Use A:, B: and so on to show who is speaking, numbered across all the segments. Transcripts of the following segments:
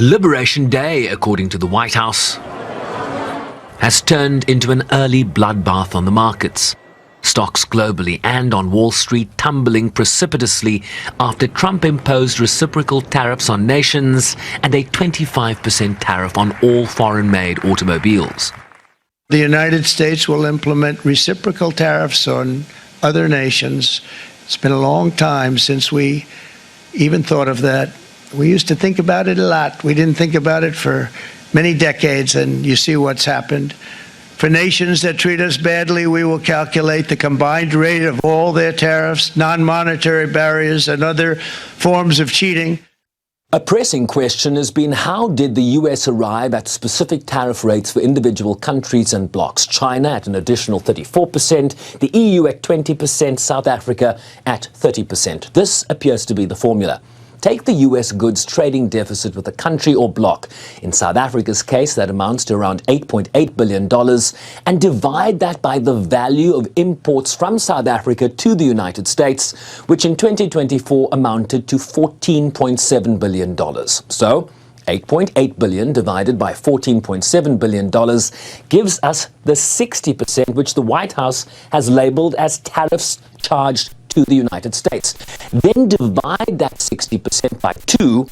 A: Liberation Day, according to the White House, has turned into an early bloodbath on the markets. Stocks globally and on Wall Street tumbling precipitously after Trump imposed reciprocal tariffs on nations and a 25% tariff on all foreign-made automobiles.
B: The United States will implement reciprocal tariffs on other nations. It's been a long time since we even thought of that. We used to think about it a lot. We didn't think about it for many decades, and you see what's happened. For nations that treat us badly, we will calculate the combined rate of all their tariffs, non-monetary barriers, and other forms of cheating.
A: A pressing question has been, how did the US arrive at specific tariff rates for individual countries and blocs? China at an additional 34%, the EU at 20%, South Africa at 30%. This appears to be the formula. Take the US goods trading deficit with a country or bloc. In South Africa's case, that amounts to around $8.8 billion, and divide that by the value of imports from South Africa to the United States, which in 2024 amounted to $14.7 billion. So, 8.8 billion divided by $14.7 billion gives us the 60%, which the White House has labeled as tariffs charged to the United States. Then divide that 60% by 2,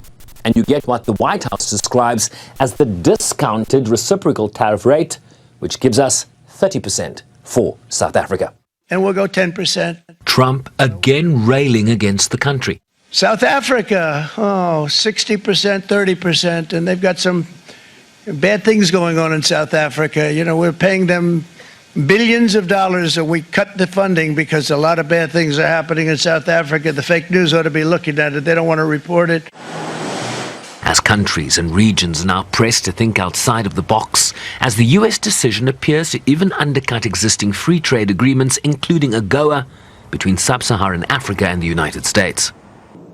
A: and you get what the White House describes as the discounted reciprocal tariff rate, which gives us 30% for South Africa.
B: And we'll go 10%.
A: Trump again railing against the country.
B: South Africa, 60%, 30%, and they've got some bad things going on in South Africa. You know, we're paying them billions of dollars, and we cut the funding because a lot of bad things are happening in South Africa. The fake news ought to be looking at it. They don't want to report it.
A: As countries and regions are now pressed to think outside of the box, as the US decision appears to even undercut existing free trade agreements, including AGOA, between sub-Saharan Africa and the United States.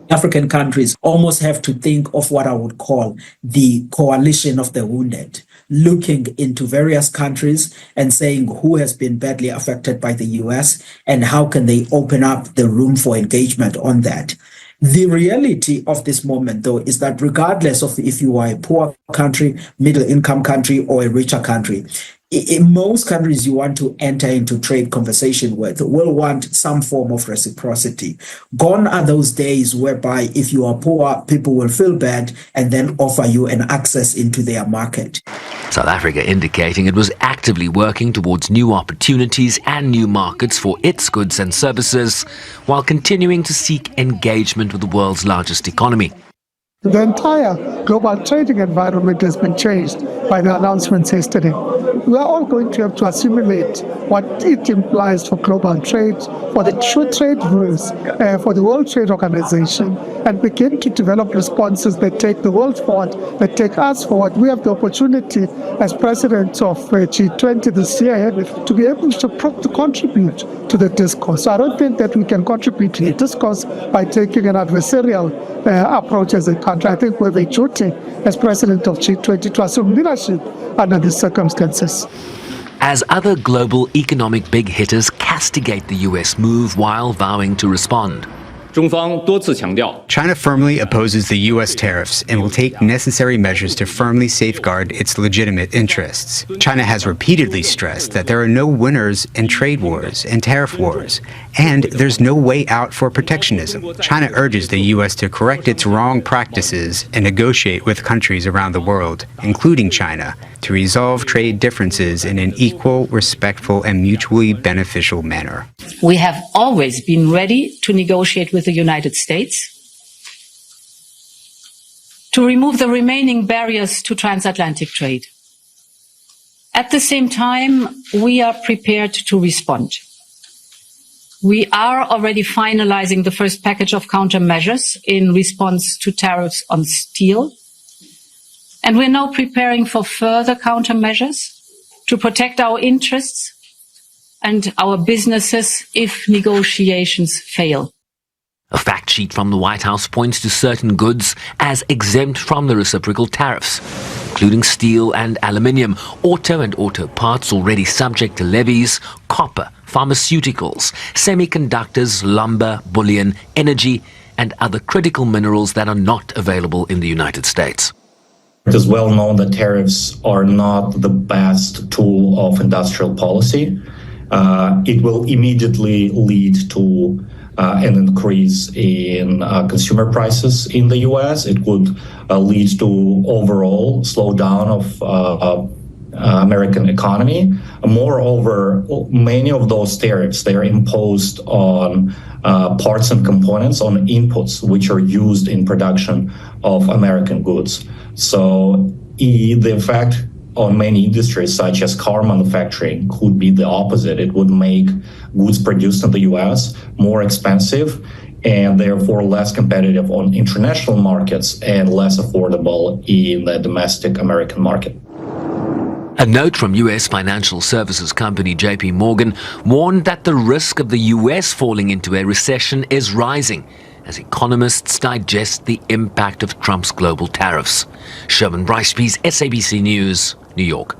C: African countries almost have to think of what I would call the coalition of the wounded, looking into various countries and saying who has been badly affected by the US and how can they open up the room for engagement on that. The reality of this moment, though, is that regardless of if you are a poor country, middle income country, or a richer country, in most countries you want to enter into trade conversation with will want some form of reciprocity. Gone are those days whereby if you are poor, people will feel bad and then offer you an access into their market.
A: South Africa indicating it was actively working towards new opportunities and new markets for its goods and services, while continuing to seek engagement with the world's largest economy.
D: The entire global trading environment has been changed by the announcements yesterday. We are all going to have to assimilate what it implies for global trade, for the trade rules, for the World Trade Organization, and begin to develop responses that take the world forward, that take us forward. We have the opportunity as president of G20 this year to be able to contribute to the discourse. So I don't think that we can contribute to the discourse by taking an adversarial approach as a country. I think we have a duty as president of G20 to assume leadership under these circumstances.
A: As other global economic big hitters castigate the US move while vowing to respond.
E: China firmly opposes the U.S. tariffs and will take necessary measures to firmly safeguard its legitimate interests. China has repeatedly stressed that there are no winners in trade wars and tariff wars, and there's no way out for protectionism. China urges the U.S. to correct its wrong practices and negotiate with countries around the world, including China, to resolve trade differences in an equal, respectful, and mutually beneficial manner.
F: We have always been ready to negotiate with the United States to remove the remaining barriers to transatlantic trade. At the same time, we are prepared to respond. We are already finalizing the first package of countermeasures in response to tariffs on steel. And we're now preparing for further countermeasures to protect our interests and our businesses if negotiations fail.
A: A fact sheet from the White House points to certain goods as exempt from the reciprocal tariffs, including steel and aluminium, auto and auto parts already subject to levies, copper, pharmaceuticals, semiconductors, lumber, bullion, energy, and other critical minerals that are not available in the United States.
G: It is well known that tariffs are not the best tool of industrial policy. It will immediately lead to an increase in consumer prices in the U.S. It would lead to overall slowdown of American economy. Moreover, many of those tariffs, they are imposed on parts and components, on inputs which are used in production of American goods. So the effect on many industries, such as car manufacturing, could be the opposite. It would make goods produced in the U.S. more expensive and therefore less competitive on international markets and less affordable in the domestic American market.
A: A note from U.S. financial services company JP Morgan warned that the risk of the U.S. falling into a recession is rising as economists digest the impact of Trump's global tariffs. Sherman Bryce-Pease, SABC News, New York.